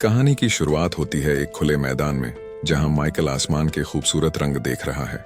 कहानी की शुरुआत होती है एक खुले मैदान में, जहां माइकल आसमान के खूबसूरत रंग देख रहा है।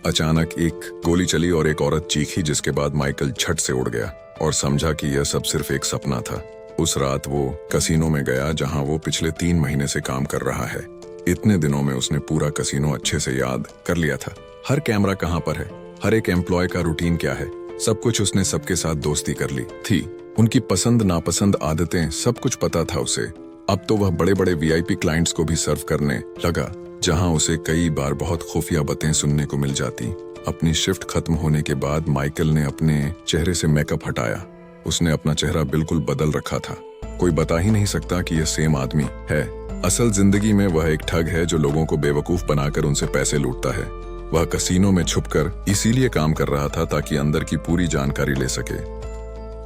अचानक एक गोली चली और एक औरत चीखी, जिसके बाद माइकल झट से उड़ गया और समझा कि यह सब सिर्फ एक सपना था। उस रात वो कसीनो में गया, जहां वो पिछले 3 महीने से काम कर रहा है। इतने दिनों में उसने पूरा कसीनो अच्छे से याद कर लिया था। हर कैमरा कहाँ पर है, हर एक एम्प्लॉय का रूटीन क्या है, सब कुछ उसने सबके साथ दोस्ती कर ली थी। उनकी पसंद नापसंद आदतें, सब कुछ पता था उसे। अब तो वह बड़े बड़े वीआईपी क्लाइंट्स को भी सर्व करने लगा, जहां उसे कई बार बहुत खुफिया बातें सुनने को मिल जाती। अपनी शिफ्ट खत्म होने के बाद माइकल ने अपने चेहरे से मेकअप हटाया। उसने अपना चेहरा बिल्कुल बदल रखा था। कोई बता ही नहीं सकता कि यह सेम आदमी है। असल जिंदगी में वह एक ठग है जो लोगों को बेवकूफ बनाकर उनसे पैसे लूटता है। वह कसीनो में छुपकर इसीलिए काम कर रहा था ताकि अंदर की पूरी जानकारी ले सके।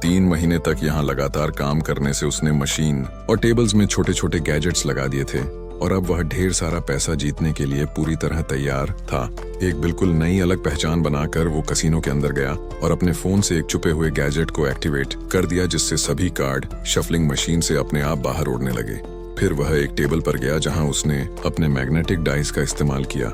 3 महीने तक यहाँ लगातार काम करने से उसने मशीन और टेबल्स में छोटे छोटे गैजेट्स लगा दिए थे और अब वह ढेर सारा पैसा जीतने के लिए पूरी तरह तैयार था। एक बिल्कुल नई अलग पहचान बनाकर वो कसीनो के अंदर गया और अपने फोन से एक छुपे हुए गैजेट को एक्टिवेट कर दिया, जिससे सभी कार्ड शफलिंग मशीन से अपने आप बाहर उड़ने लगे। फिर वह एक टेबल पर गया जहाँ उसने अपने मैग्नेटिक डाइस का इस्तेमाल किया।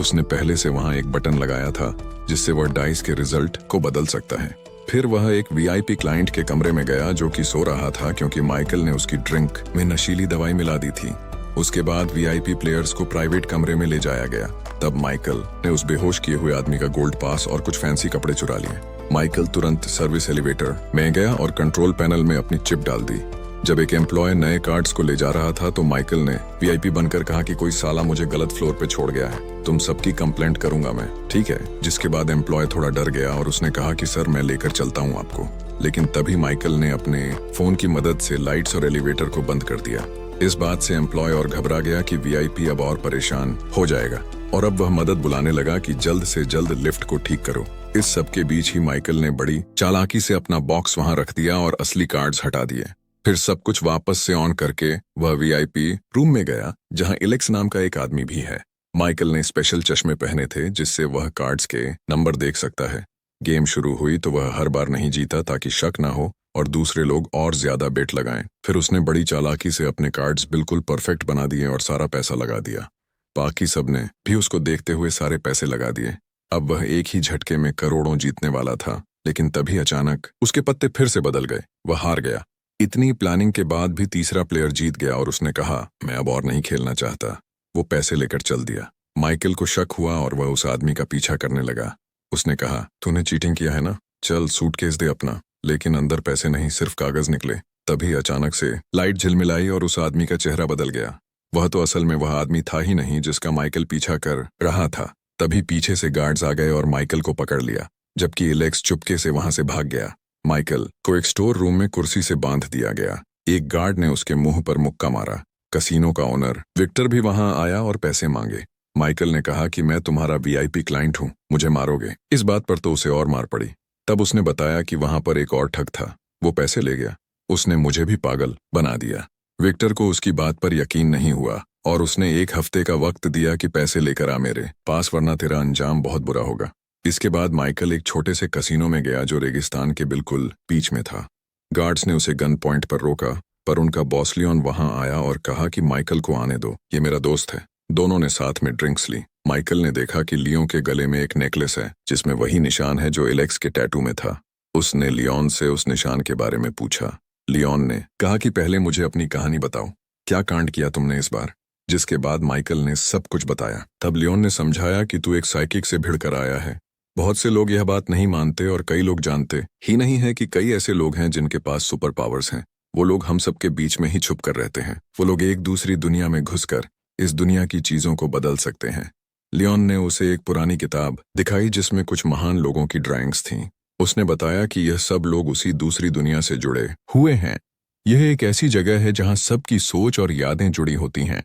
उसने पहले से वहाँ एक बटन लगाया था जिससे वह डाइस के रिजल्ट को बदल सकता है। फिर वह एक वीआईपी क्लाइंट के कमरे में गया जो कि सो रहा था, क्योंकि माइकल ने उसकी ड्रिंक में नशीली दवाई मिला दी थी। उसके बाद वीआईपी प्लेयर्स को प्राइवेट कमरे में ले जाया गया। तब माइकल ने उस बेहोश किए हुए आदमी का गोल्ड पास और कुछ फैंसी कपड़े चुरा लिए। माइकल तुरंत सर्विस एलिवेटर में गया और कंट्रोल पैनल में अपनी चिप डाल दी। जब एक एम्प्लॉय नए कार्ड्स को ले जा रहा था तो माइकल ने वीआईपी बनकर कहा कि कोई साला मुझे गलत फ्लोर पे छोड़ गया है, तुम सबकी कंप्लेंट करूंगा मैं, ठीक है। जिसके बाद एम्प्लॉय थोड़ा डर गया और उसने कहा कि सर मैं लेकर चलता हूं आपको। लेकिन तभी माइकल ने अपने फोन की मदद से लाइट्स और एलिवेटर को बंद कर दिया। इस बात से एम्प्लॉय और घबरा गया कि वीआईपी अब और परेशान हो जाएगा और अब वह मदद बुलाने लगा कि जल्द से जल्द लिफ्ट को ठीक करो। इस सब के बीच ही माइकल ने बड़ी चालाकी से अपना बॉक्स वहां रख दिया और असली कार्ड्स हटा दिए। फिर सब कुछ वापस से ऑन करके वह वीआईपी रूम में गया, जहां इलेक्स नाम का एक आदमी भी है। माइकल ने स्पेशल चश्मे पहने थे जिससे वह कार्ड्स के नंबर देख सकता है। गेम शुरू हुई तो वह हर बार नहीं जीता ताकि शक ना हो और दूसरे लोग और ज्यादा बेट लगाएं। फिर उसने बड़ी चालाकी से अपने कार्ड्स बिल्कुल परफेक्ट बना दिए और सारा पैसा लगा दिया। बाकी सब ने भी उसको देखते हुए सारे पैसे लगा दिए। अब वह एक ही झटके में करोड़ों जीतने वाला था। लेकिन तभी अचानक उसके पत्ते फिर से बदल गए। वह हार गया। इतनी प्लानिंग के बाद भी तीसरा प्लेयर जीत गया और उसने कहा मैं अब और नहीं खेलना चाहता। वो पैसे लेकर चल दिया। माइकल को शक हुआ और वह उस आदमी का पीछा करने लगा। उसने कहा तूने चीटिंग किया है ना, चल सूटकेस दे अपना। लेकिन अंदर पैसे नहीं, सिर्फ कागज निकले। तभी अचानक से लाइट झिलमिलाई और उस आदमी का चेहरा बदल गया। वह तो असल में वह आदमी था ही नहीं जिसका माइकल पीछा कर रहा था। तभी पीछे से गार्ड्स आ गए और माइकल को पकड़ लिया, जबकि इलेक्स चुपके से वहां से भाग गया। माइकल को एक स्टोर रूम में कुर्सी से बांध दिया गया। एक गार्ड ने उसके मुंह पर मुक्का मारा। कसीनो का ओनर विक्टर भी वहां आया और पैसे मांगे। माइकल ने कहा कि मैं तुम्हारा वीआईपी क्लाइंट हूं, मुझे मारोगे। इस बात पर तो उसे और मार पड़ी। तब उसने बताया कि वहां पर एक और ठग था, वो पैसे ले गया। उसने मुझे भी पागल बना दिया। विक्टर को उसकी बात पर यकीन नहीं हुआ और उसने 1 हफ्ते का वक्त दिया कि पैसे लेकर आ मेरे पास, वरना तेरा अंजाम बहुत बुरा होगा। इसके बाद माइकल एक छोटे से कसीनो में गया जो रेगिस्तान के बिल्कुल बीच में था। गार्ड्स ने उसे गन पॉइंट पर रोका, पर उनका बॉस लियोन वहां आया और कहा कि माइकल को आने दो, ये मेरा दोस्त है। दोनों ने साथ में ड्रिंक्स ली। माइकल ने देखा कि लियोन के गले में एक नेकलेस है जिसमें वही निशान है जो इलेक्स के टैटू में था। उसने लियोन से उस निशान के बारे में पूछा। लियोन ने कहा कि पहले मुझे अपनी कहानी बताओ, क्या कांड किया तुमने इस बार। जिसके बाद माइकल ने सब कुछ बताया। तब लियोन ने समझाया कि तू एक साइकिक से भिड़ कर आया है। बहुत से लोग यह बात नहीं मानते और कई लोग जानते ही नहीं है कि कई ऐसे लोग हैं जिनके पास सुपर पावर्स हैं। वो लोग हम सबके बीच में ही छुप कर रहते हैं। वो लोग एक दूसरी दुनिया में घुसकर इस दुनिया की चीजों को बदल सकते हैं। लियोन ने उसे एक पुरानी किताब दिखाई जिसमें कुछ महान लोगों की ड्राइंग्स थीं। उसने बताया कि यह सब लोग उसी दूसरी दुनिया से जुड़े हुए हैं। यह एक ऐसी जगह है जहां सबकी सोच और यादें जुड़ी होती हैं।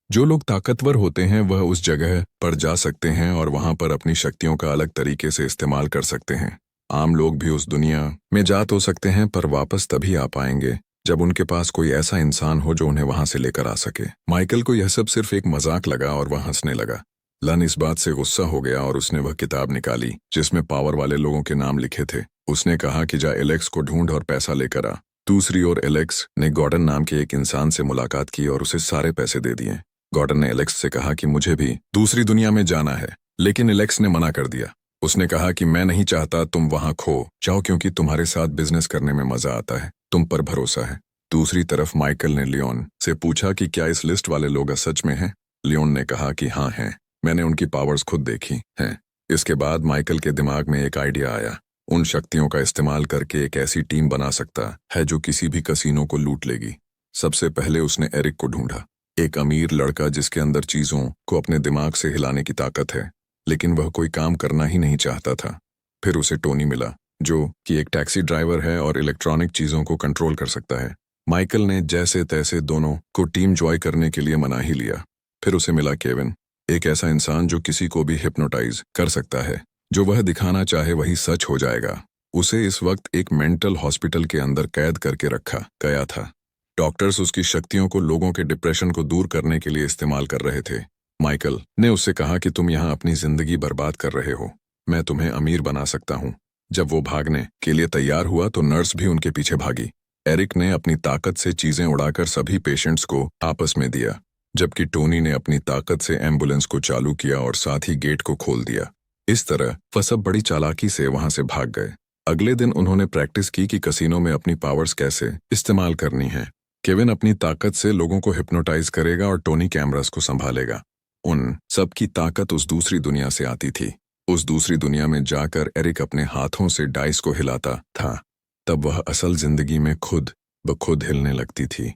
जो लोग ताकतवर होते हैं वह उस जगह पर जा सकते हैं और वहां पर अपनी शक्तियों का अलग तरीके से इस्तेमाल कर सकते हैं। आम लोग भी उस दुनिया में जा तो सकते हैं, पर वापस तभी आ पाएंगे जब उनके पास कोई ऐसा इंसान हो जो उन्हें वहां से लेकर आ सके। माइकल को यह सब सिर्फ एक मजाक लगा और वह हंसने लगा। लन इस बात से गुस्सा हो गया और उसने वह किताब निकाली जिसमें पावर वाले लोगों के नाम लिखे थे। उसने कहा कि जा एलेक्स को ढूंढ और पैसा लेकर आ। दूसरी ओर एलेक्स ने गॉर्डन नाम के एक इंसान से मुलाकात की और उसे सारे पैसे दे दिए। गॉर्डन ने एलेक्स से कहा कि मुझे भी दूसरी दुनिया में जाना है, लेकिन एलेक्स ने मना कर दिया। उसने कहा कि मैं नहीं चाहता तुम वहां खो जाओ क्योंकि तुम्हारे साथ बिजनेस करने में मजा आता है, तुम पर भरोसा है। दूसरी तरफ माइकल ने लियोन से पूछा कि क्या इस लिस्ट वाले लोग सच में हैं। लियोन ने कहा कि हाँ हैं, मैंने उनकी पावर्स खुद देखी हैं। इसके बाद माइकल के दिमाग में एक आइडिया आया। उन शक्तियों का इस्तेमाल करके एक ऐसी टीम बना सकता है जो किसी भी कसीनो को लूट लेगी। सबसे पहले उसने एरिक को ढूंढा, एक अमीर लड़का जिसके अंदर चीजों को अपने दिमाग से हिलाने की ताकत है, लेकिन वह कोई काम करना ही नहीं चाहता था। फिर उसे टोनी मिला, जो कि एक टैक्सी ड्राइवर है और इलेक्ट्रॉनिक चीजों को कंट्रोल कर सकता है। माइकल ने जैसे तैसे दोनों को टीम ज्वाइन करने के लिए मना ही लिया। फिर उसे मिला केविन, एक ऐसा इंसान जो किसी को भी हिप्नोटाइज कर सकता है, जो वह दिखाना चाहे वही सच हो जाएगा। उसे इस वक्त एक मेंटल हॉस्पिटल के अंदर कैद करके रखा गया था। डॉक्टर्स उसकी शक्तियों को लोगों के डिप्रेशन को दूर करने के लिए इस्तेमाल कर रहे थे। माइकल ने उससे कहा कि तुम यहाँ अपनी जिंदगी बर्बाद कर रहे हो, मैं तुम्हें अमीर बना सकता हूँ। जब वो भागने के लिए तैयार हुआ तो नर्स भी उनके पीछे भागी। एरिक ने अपनी ताकत से चीजें उड़ाकर सभी पेशेंट्स को आपस में दिया, जबकि टोनी ने अपनी ताकत से एम्बुलेंस को चालू किया और साथ ही गेट को खोल दिया। इस तरह वह सब बड़ी चालाकी से वहां से भाग गए। अगले दिन उन्होंने प्रैक्टिस की कि कसीनो में अपनी पावर्स कैसे इस्तेमाल करनी है। केविन अपनी ताकत से लोगों को हिप्नोटाइज करेगा और टोनी कैमरास को संभालेगा। उन सबकी ताकत उस दूसरी दुनिया से आती थी। उस दूसरी दुनिया में जाकर एरिक अपने हाथों से डाइस को हिलाता था, तब वह असल जिंदगी में खुद ब खुद हिलने लगती थी।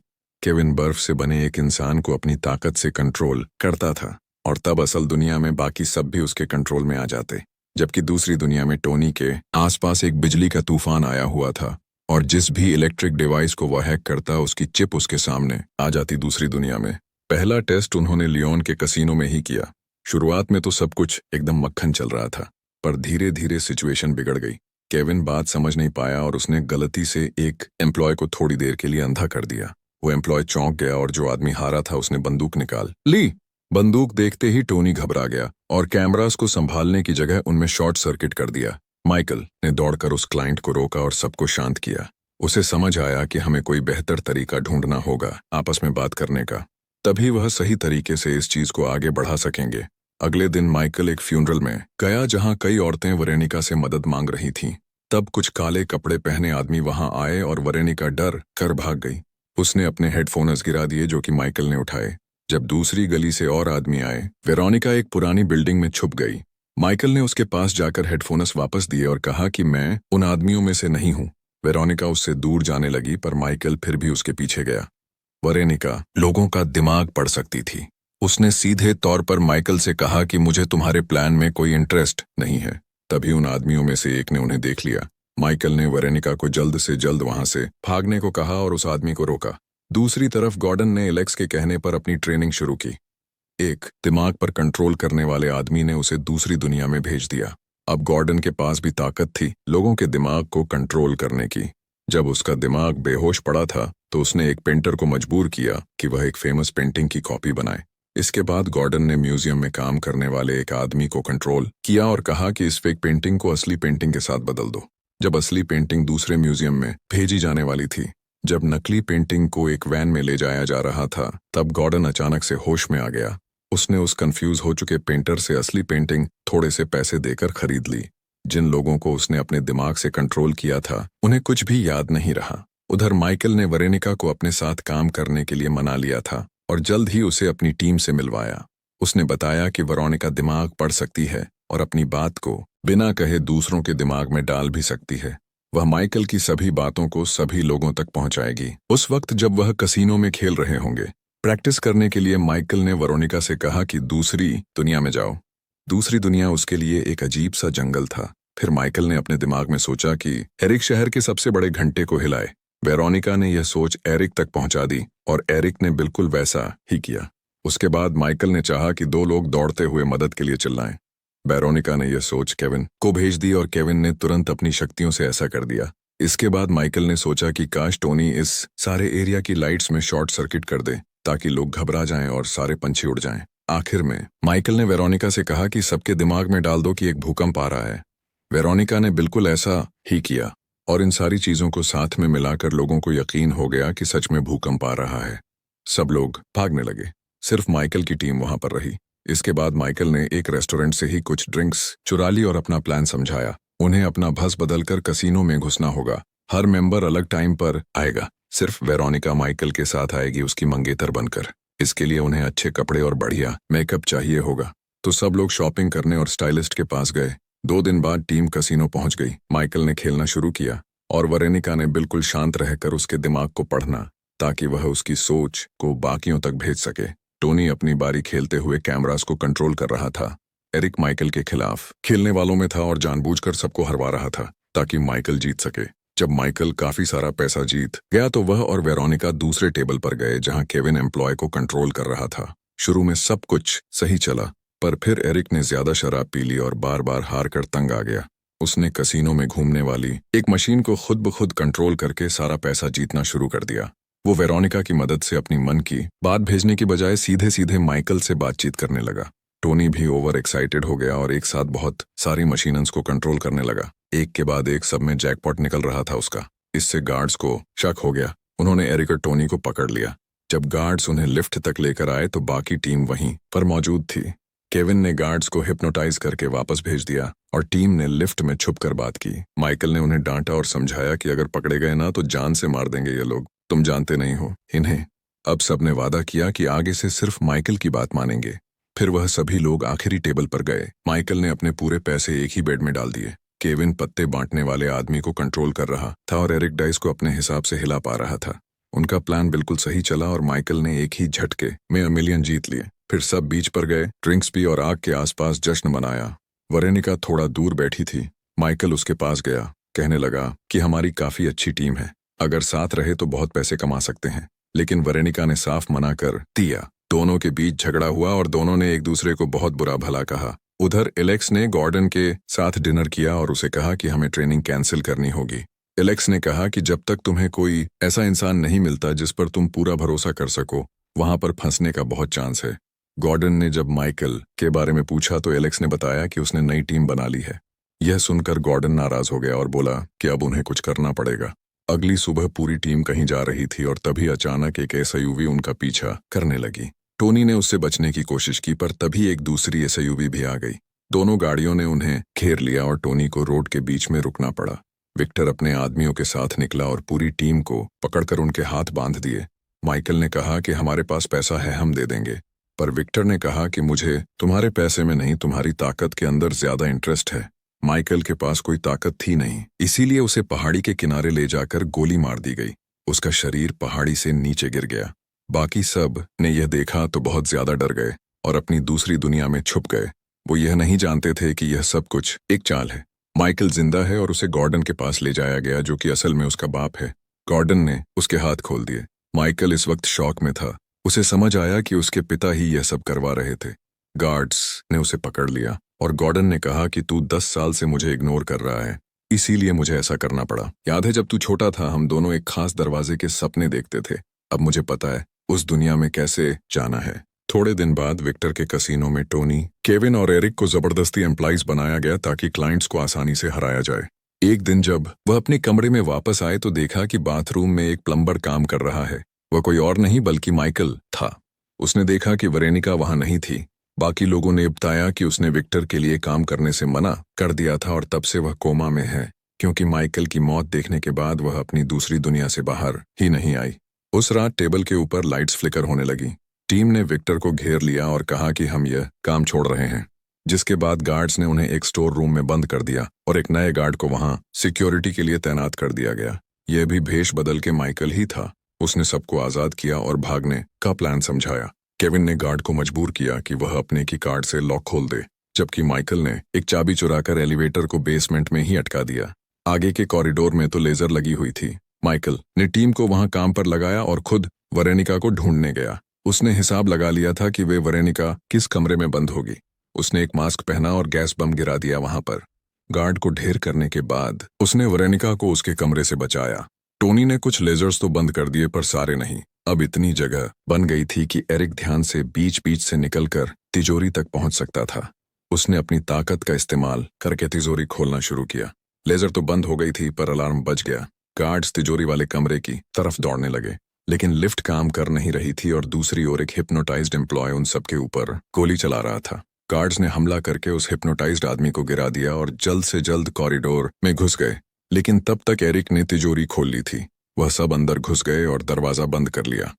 केविन बर्फ से बने एक इंसान को अपनी ताकत से कंट्रोल करता था और तब असल दुनिया में बाकी सब भी उसके कंट्रोल में आ जाते। जबकि दूसरी दुनिया में टोनी के आसपास एक बिजली का तूफान आया हुआ था और जिस भी इलेक्ट्रिक डिवाइस को वह हैक करता उसकी चिप उसके सामने आ जाती दूसरी दुनिया में। पहला टेस्ट उन्होंने लियोन के कसीनो में ही किया। शुरुआत में तो सब कुछ एकदम मक्खन चल रहा था, पर धीरे धीरे सिचुएशन बिगड़ गई। केविन बात समझ नहीं पाया और उसने गलती से एक एम्प्लॉय को थोड़ी देर के लिए अंधा कर दिया। वो एम्प्लॉय चौंक गया और जो आदमी हारा था उसने बंदूक निकाल ली। बंदूक देखते ही टोनी घबरा गया और कैमरास को संभालने की जगह उनमें शॉर्ट सर्किट कर दिया। माइकल ने दौड़कर उस क्लाइंट को रोका और सबको शांत किया। उसे समझ आया कि हमें कोई बेहतर तरीका ढूंढना होगा आपस में बात करने का, तभी वह सही तरीके से इस चीज को आगे बढ़ा सकेंगे। अगले दिन माइकल एक फ्यूनरल में गया जहां कई औरतें वरेनिका से मदद मांग रही थीं। तब कुछ काले कपड़े पहने आदमी वहां आए और वरेनिका डर कर भाग गई। उसने अपने हेडफोन्स गिरा दिए जो कि माइकल ने उठाए। जब दूसरी गली से और आदमी आए, वेरोनिका एक पुरानी बिल्डिंग में छुप गई। माइकल ने उसके पास जाकर हेडफोन्स वापस दिए और कहा कि मैं उन आदमियों में से नहीं हूं। वेरोनिका उससे दूर जाने लगी, पर माइकल फिर भी उसके पीछे गया। वेरोनिका लोगों का दिमाग पढ़ सकती थी। उसने सीधे तौर पर माइकल से कहा कि मुझे तुम्हारे प्लान में कोई इंटरेस्ट नहीं है। तभी उन आदमियों में से एक ने उन्हें देख लिया। माइकल ने वेरोनिका को जल्द से जल्द वहां से भागने को कहा और उस आदमी को रोका। दूसरी तरफ गॉर्डन ने एलेक्स के कहने पर अपनी ट्रेनिंग शुरू की। एक दिमाग पर कंट्रोल करने वाले आदमी ने उसे दूसरी दुनिया में भेज दिया। अब गॉर्डन के पास भी ताकत थी लोगों के दिमाग को कंट्रोल करने की। जब उसका दिमाग बेहोश पड़ा था तो उसने एक पेंटर को मजबूर किया कि वह एक फेमस पेंटिंग की कॉपी बनाए। इसके बाद गॉर्डन ने म्यूजियम में काम करने वाले एक आदमी को कंट्रोल किया और कहा कि इस फेक पेंटिंग को असली पेंटिंग के साथ बदल दो। जब असली पेंटिंग दूसरे म्यूजियम में भेजी जाने वाली थी, जब नकली पेंटिंग को एक वैन में ले जाया जा रहा था, तब गॉर्डन अचानक से होश में आ गया। उसने उस कंफ्यूज हो चुके पेंटर से असली पेंटिंग थोड़े से पैसे देकर खरीद ली। जिन लोगों को उसने अपने दिमाग से कंट्रोल किया था उन्हें कुछ भी याद नहीं रहा। उधर माइकल ने वेरोनिका को अपने साथ काम करने के लिए मना लिया था और जल्द ही उसे अपनी टीम से मिलवाया। उसने बताया कि वेरोनिका दिमाग पढ़ सकती है और अपनी बात को बिना कहे दूसरों के दिमाग में डाल भी सकती है। वह माइकल की सभी बातों को सभी लोगों तक पहुंचाएगी। उस वक्त जब वह कसीनो में खेल रहे होंगे, प्रैक्टिस करने के लिए माइकल ने वेरोनिका से कहा कि दूसरी दुनिया में जाओ। दूसरी दुनिया उसके लिए एक अजीब सा जंगल था। फिर माइकल ने अपने दिमाग में सोचा कि एरिक शहर के सबसे बड़े घंटे को हिलाए। वेरोनिका ने यह सोच एरिक तक पहुंचा दी और एरिक ने बिल्कुल वैसा ही किया। उसके बाद माइकल ने चाहा कि दो लोग दौड़ते हुए मदद के लिए चिल्लाएं। वेरोनिका ने यह सोच केविन को भेज दी और केविन ने तुरंत अपनी शक्तियों से ऐसा कर दिया। इसके बाद माइकल ने सोचा कि काश टोनी इस सारे एरिया की लाइट्स में शॉर्ट सर्किट कर दे ताकि लोग घबरा जाएं और सारे पंछी उड़ जाएं। आखिर में माइकल ने वेरोनिका से कहा कि सबके दिमाग में डाल दो कि एक भूकंप आ रहा है। वेरोनिका ने बिल्कुल ऐसा ही किया और इन सारी चीजों को साथ में मिलाकर लोगों को यकीन हो गया कि सच में भूकंप आ रहा है। सब लोग भागने लगे, सिर्फ माइकल की टीम वहां पर रही। इसके बाद माइकल ने एक रेस्टोरेंट से ही कुछ ड्रिंक्स चुरा ली और अपना प्लान समझाया। उन्हें अपना भस बदलकर कसीनो में घुसना होगा। हर मेंबर अलग टाइम पर आएगा, सिर्फ वेरोनिका माइकल के साथ आएगी उसकी मंगेतर बनकर। इसके लिए उन्हें अच्छे कपड़े और बढ़िया मेकअप चाहिए होगा। तो सब लोग शॉपिंग करने और स्टाइलिस्ट के पास गए। 2 दिन बाद टीम कसीनो पहुंच गई। माइकल ने खेलना शुरू किया और वेरोनिका ने बिल्कुल शांत रहकर उसके दिमाग को पढ़ना, ताकि वह उसकी सोच को बाकियों तक भेज सके। टोनी अपनी बारी खेलते हुए कैमरास को कंट्रोल कर रहा था। एरिक माइकल के खिलाफ खेलने वालों में था और जानबूझकर सबको हरवा रहा था ताकि माइकल जीत सके। जब माइकल काफी सारा पैसा जीत गया तो वह और वेरोनिका दूसरे टेबल पर गए जहां केविन एम्प्लॉय को कंट्रोल कर रहा था। शुरू में सब कुछ सही चला, पर फिर एरिक ने ज्यादा शराब पी ली और बार बार हार कर तंग आ गया। उसने कसीनो में घूमने वाली एक मशीन को खुद ब खुद कंट्रोल करके सारा पैसा जीतना शुरू कर दिया। वो वेरोनिका की मदद से अपनी मन की बात भेजने की बजाय सीधे सीधे माइकल से बातचीत करने लगा। टोनी भी ओवर एक्साइटेड हो गया और एक साथ बहुत सारी मशीनन्स को कंट्रोल करने लगा। एक के बाद एक सब में जैकपॉट निकल रहा था उसका। इससे गार्ड्स को शक हो गया। उन्होंने एरिक और टोनी को पकड़ लिया। जब गार्ड्स उन्हें लिफ्ट तक लेकर आए तो बाकी टीम वहीं पर मौजूद थी। केविन ने गार्ड्स को हिप्नोटाइज करके वापस भेज दिया और टीम ने लिफ्ट में छुपकर बात की। माइकल ने उन्हें डांटा और समझाया कि अगर पकड़े गए ना तो जान से मार देंगे ये लोग, तुम जानते नहीं हो इन्हें। अब सबने वादा किया कि आगे से सिर्फ माइकल की बात मानेंगे। फिर वह सभी लोग आखिरी टेबल पर गए। माइकल ने अपने पूरे पैसे एक ही बेड में डाल दिए। केविन पत्ते बांटने वाले आदमी को कंट्रोल कर रहा था और एरिक डाइस को अपने हिसाब से हिला पा रहा था। उनका प्लान बिल्कुल सही चला और माइकल ने एक ही झटके में $1 मिलियन जीत लिए। फिर सब बीच पर गए, ड्रिंक्स पी और आग के आसपास जश्न मनाया। वेरोनिका थोड़ा दूर बैठी थी। माइकल उसके पास गया, कहने लगा कि हमारी काफी अच्छी टीम है, अगर साथ रहे तो बहुत पैसे कमा सकते हैं। लेकिन वेरोनिका ने साफ मना कर दिया। दोनों के बीच झगड़ा हुआ और दोनों ने एक दूसरे को बहुत बुरा भला कहा। उधर एलेक्स ने गॉर्डन के साथ डिनर किया और उसे कहा कि हमें ट्रेनिंग कैंसिल करनी होगी। एलेक्स ने कहा कि जब तक तुम्हें कोई ऐसा इंसान नहीं मिलता जिस पर तुम पूरा भरोसा कर सको, वहां पर फंसने का बहुत चांस है। गॉर्डन ने जब माइकल के बारे में पूछा तो एलेक्स ने बताया कि उसने नई टीम बना ली है। यह सुनकर गॉर्डन नाराज हो गया और बोला कि अब उन्हें कुछ करना पड़ेगा। अगली सुबह पूरी टीम कहीं जा रही थी और तभी अचानक एक एसयूवी उनका पीछा करने लगी। टोनी ने उससे बचने की कोशिश की पर तभी एक दूसरी एसयूवी भी आ गई। दोनों गाड़ियों ने उन्हें घेर लिया और टोनी को रोड के बीच में रुकना पड़ा। विक्टर अपने आदमियों के साथ निकला और पूरी टीम को पकड़कर उनके हाथ बांध दिए। माइकल ने कहा कि हमारे पास पैसा है, हम दे देंगे, पर विक्टर ने कहा कि मुझे तुम्हारे पैसे में नहीं, तुम्हारी ताकत के अंदर ज्यादा इंटरेस्ट है। माइकल के पास कोई ताकत थी नहीं, इसीलिए उसे पहाड़ी के किनारे ले जाकर गोली मार दी गई। उसका शरीर पहाड़ी से नीचे गिर गया। बाकी सब ने यह देखा तो बहुत ज्यादा डर गए और अपनी दूसरी दुनिया में छुप गए। वो यह नहीं जानते थे कि यह सब कुछ एक चाल है। माइकल जिंदा है और उसे गॉर्डन के पास ले जाया गया, जो कि असल में उसका बाप है। गॉर्डन ने उसके हाथ खोल दिए। माइकल इस वक्त शॉक में था। उसे समझ आया कि उसके पिता ही यह सब करवा रहे थे। गार्ड्स ने उसे पकड़ लिया और गॉर्डन ने कहा कि तू 10 साल से मुझे इग्नोर कर रहा है, इसीलिए मुझे ऐसा करना पड़ा। याद है जब तू छोटा था हम दोनों एक खास दरवाजे के सपने देखते थे। अब मुझे पता है उस दुनिया में कैसे जाना है। थोड़े दिन बाद विक्टर के कसीनो में टोनी, केविन और एरिक को जबरदस्ती एम्प्लॉइज बनाया गया ताकि क्लाइंट्स को आसानी से हराया जाए। एक दिन जब वह अपने कमरे में वापस आए तो देखा कि बाथरूम में एक प्लम्बर काम कर रहा है। वह कोई और नहीं बल्कि माइकल था। उसने देखा कि वेरोनिका वहां नहीं थी। बाकी लोगों ने बताया कि उसने विक्टर के लिए काम करने से मना कर दिया था और तब से वह कोमा में है, क्योंकि माइकल की मौत देखने के बाद वह अपनी दूसरी दुनिया से बाहर ही नहीं आई। उस रात टेबल के ऊपर लाइट्स फ्लिकर होने लगी। टीम ने विक्टर को घेर लिया और कहा कि हम यह काम छोड़ रहे हैं, जिसके बाद गार्ड्स ने उन्हें एक स्टोर रूम में बंद कर दिया और एक नए गार्ड को वहां सिक्योरिटी के लिए तैनात कर दिया गया। यह भी भेष बदल के माइकल ही था। उसने सबको आजाद किया और भागने का प्लान समझाया। केविन ने गार्ड को मजबूर किया कि वह अपने की कार्ड से लॉक खोल दे, जबकि माइकल ने एक चाबी चुराकर एलिवेटर को बेसमेंट में ही अटका दिया। आगे के कॉरिडोर में तो लेजर लगी हुई थी। माइकल ने टीम को वहां काम पर लगाया और खुद वेरोनिका को ढूंढने गया। उसने हिसाब लगा लिया था कि वे वेरोनिका किस कमरे में बंद होगी। उसने एक मास्क पहना और गैस बम गिरा दिया वहां पर। गार्ड को ढेर करने के बाद उसने वेरोनिका को उसके कमरे से बचाया। टोनी ने कुछ लेजर्स तो बंद कर दिए पर सारे नहीं। अब इतनी जगह बन गई थी कि एरिक ध्यान से बीच बीच से निकलकर तिजोरी तक पहुंच सकता था। उसने अपनी ताकत का इस्तेमाल करके तिजोरी खोलना शुरू किया, लेजर तो बंद हो गई थी पर अलार्म बज गया। गार्ड्स तिजोरी वाले कमरे की तरफ दौड़ने लगे, लेकिन लिफ्ट काम कर नहीं रही थी और दूसरी ओर एक हिप्नोटाइज्ड एम्प्लॉय उन सबके ऊपर गोली चला रहा था। गार्ड्स ने हमला करके उस हिप्नोटाइज्ड आदमी को गिरा दिया और जल्द से जल्द कॉरिडोर में घुस गए, लेकिन तब तक एरिक ने तिजोरी खोल ली थी। वह सब अंदर घुस गए और दरवाजा बंद कर लिया।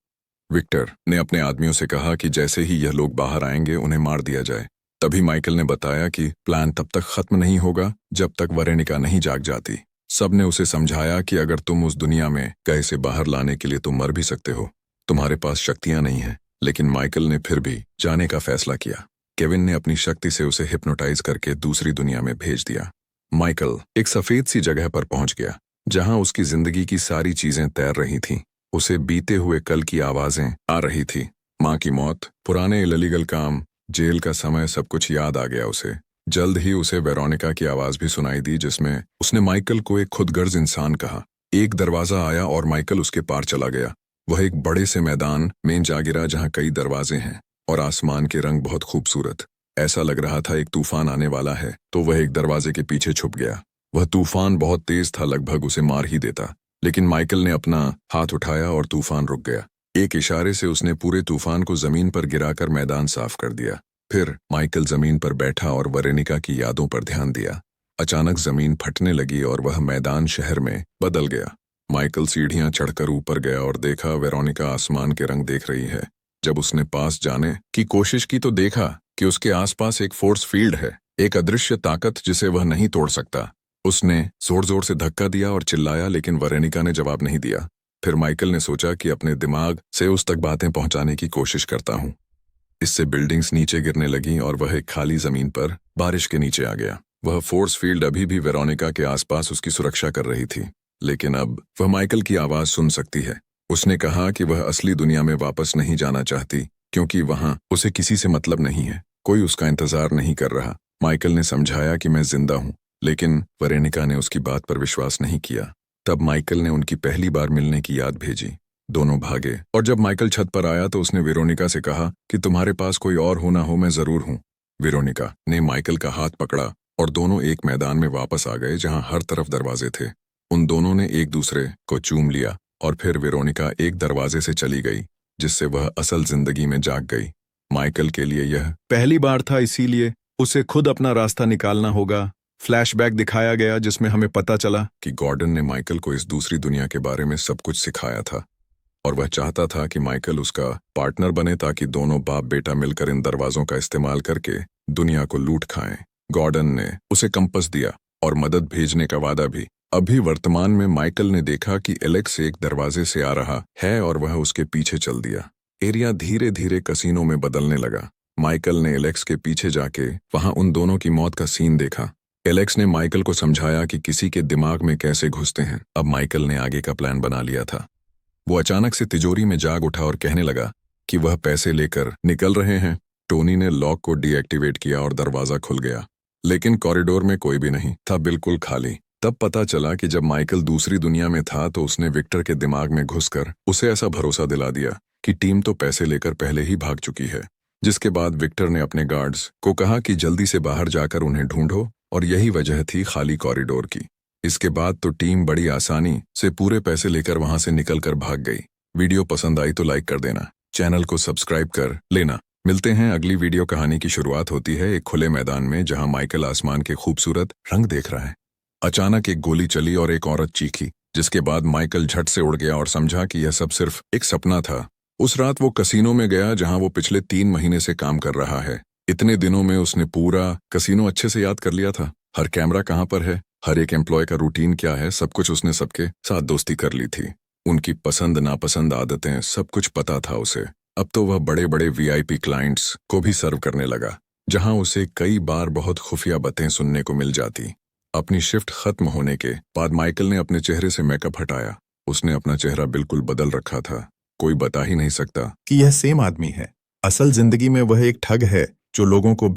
विक्टर ने अपने आदमियों से कहा कि जैसे ही यह लोग बाहर आएंगे उन्हें मार दिया जाए। तभी माइकल ने बताया कि प्लान तब तक खत्म नहीं होगा जब तक वेरोनिका नहीं जाग जाती। सबने उसे समझाया कि अगर तुम उस दुनिया में गए से बाहर लाने के लिए तुम मर भी सकते हो, तुम्हारे पास शक्तियां नहीं हैं। लेकिन माइकल ने फिर भी जाने का फैसला किया। केविन ने अपनी शक्ति से उसे हिप्नोटाइज करके दूसरी दुनिया में भेज दिया। माइकल एक सफेद सी जगह पर पहुंच गया जहां उसकी जिंदगी की सारी चीजें तैर रही थीं। उसे बीते हुए कल की आवाजें आ रही थी, माँ की मौत, पुराने इलीगल काम, जेल का समय, सब कुछ याद आ गया उसे। जल्द ही उसे वेरोनिका की आवाज भी सुनाई दी जिसमें उसने माइकल को एक खुदगर्ज इंसान कहा। एक दरवाजा आया और माइकल उसके पार चला गया। वह एक बड़े से मैदान में जा गिरा जहां कई दरवाजे हैं और आसमान के रंग बहुत खूबसूरत। ऐसा लग रहा था एक तूफान आने वाला है, तो वह एक दरवाजे के पीछे छुप गया। वह तूफान बहुत तेज था, लगभग उसे मार ही देता, लेकिन माइकल ने अपना हाथ उठाया और तूफान रुक गया। एक इशारे से उसने पूरे तूफान को जमीन पर गिराकर मैदान साफ कर दिया। फिर माइकल जमीन पर बैठा और वेरोनिका की यादों पर ध्यान दिया। अचानक जमीन फटने लगी और वह मैदान शहर में बदल गया। माइकल सीढ़ियां चढ़कर ऊपर गया और देखा वेरोनिका आसमान के रंग देख रही है। जब उसने पास जाने की कोशिश की तो देखा कि उसके आसपास एक फोर्स फील्ड है, एक अदृश्य ताकत जिसे वह नहीं तोड़ सकता। उसने जोर जोर से धक्का दिया और चिल्लाया, लेकिन वेरोनिका ने जवाब नहीं दिया। फिर माइकल ने सोचा कि अपने दिमाग से उस तक बातें पहुंचाने की कोशिश करता हूं। इससे बिल्डिंग्स नीचे गिरने लगीं और वह एक खाली जमीन पर बारिश के नीचे आ गया। वह फोर्स फील्ड अभी भी वेरोनिका के आसपास उसकी सुरक्षा कर रही थी, लेकिन अब वह माइकल की आवाज सुन सकती है। उसने कहा कि वह असली दुनिया में वापस नहीं जाना चाहती क्योंकि वहां उसे किसी से मतलब नहीं है, कोई उसका इंतजार नहीं कर रहा। माइकल ने समझाया कि मैं जिंदा हूं, लेकिन वेरोनिका ने उसकी बात पर विश्वास नहीं किया। तब माइकल ने उनकी पहली बार मिलने की याद भेजी। दोनों भागे और जब माइकल छत पर आया तो उसने वेरोनिका से कहा कि तुम्हारे पास कोई और हो ना हो, मैं जरूर हूं। वेरोनिका ने माइकल का हाथ पकड़ा और दोनों एक मैदान में वापस आ गए जहां हर तरफ दरवाजे थे। उन दोनों ने एक दूसरे को चूम लिया और फिर वेरोनिका एक दरवाजे से चली गई जिससे वह असल जिंदगी में जाग गई। माइकल के लिए यह पहली बार था, इसीलिए उसे खुद अपना रास्ता निकालना होगा। फ्लैशबैक दिखाया गया जिसमें हमें पता चला कि गॉर्डन ने माइकल को इस दूसरी दुनिया के बारे में सब कुछ सिखाया था और वह चाहता था कि माइकल उसका पार्टनर बने ताकि दोनों बाप बेटा मिलकर इन दरवाजों का इस्तेमाल करके दुनिया को लूट खाएं। गॉर्डन ने उसे कंपस दिया और मदद भेजने का वादा भी। अभी वर्तमान में माइकल ने देखा कि एलेक्स एक दरवाजे से आ रहा है और वह उसके पीछे चल दिया। एरिया धीरे धीरे कसीनो में बदलने लगा। माइकल ने एलेक्स के पीछे जाके वहां उन दोनों की मौत का सीन देखा। एलेक्स ने माइकल को समझाया कि किसी के दिमाग में कैसे घुसते हैं। अब माइकल ने आगे का प्लान बना लिया था। वो अचानक से तिजोरी में जाग उठा और कहने लगा कि वह पैसे लेकर निकल रहे हैं। टोनी ने लॉक को डीएक्टिवेट किया और दरवाजा खुल गया, लेकिन कॉरिडोर में कोई भी नहीं था, बिल्कुल खाली। तब पता चला कि जब माइकल दूसरी दुनिया में था तो उसने विक्टर के दिमाग में घुसकर उसे ऐसा भरोसा दिला दिया कि टीम तो पैसे लेकर पहले ही भाग चुकी है। जिसके बाद विक्टर ने अपने गार्ड्स को कहा कि जल्दी से बाहर जाकर उन्हें ढूंढो और यही वजह थी खाली कॉरिडोर की। इसके बाद तो टीम बड़ी आसानी से पूरे पैसे लेकर वहां से निकलकर भाग गई। वीडियो पसंद आई तो लाइक कर देना, चैनल को सब्सक्राइब कर लेना। मिलते हैं अगली वीडियो। कहानी की शुरुआत होती है एक खुले मैदान में जहां माइकल आसमान के खूबसूरत रंग देख रहा है। अचानक एक गोली चली और एक औरत चीखी, जिसके बाद माइकल झट से उड़ गया और समझा कि यह सब सिर्फ एक सपना था। उस रात वो कसीनो में गया जहां वो पिछले 3 महीने से काम कर रहा है। इतने दिनों में उसने पूरा कसीनो अच्छे से याद कर लिया था। हर कैमरा कहाँ पर है, हर एक एम्प्लॉय का रूटीन क्या है, सब कुछ उसने सबके साथ दोस्ती कर ली थी। उनकी पसंद नापसंद आदतें सब कुछ पता था उसे। अब तो वह बड़े बड़े वीआईपी क्लाइंट्स को भी सर्व करने लगा, जहां उसे कई बार बहुत खुफिया बातें सुनने को मिल जाती। अपनी शिफ्ट खत्म होने के बाद माइकल ने अपने चेहरे से मेकअप हटाया। उसने अपना चेहरा बिल्कुल बदल रखा था। कोई बता ही नहीं सकता कि यह सेम आदमी है। असल जिंदगी में वह एक ठग है जो लोगों को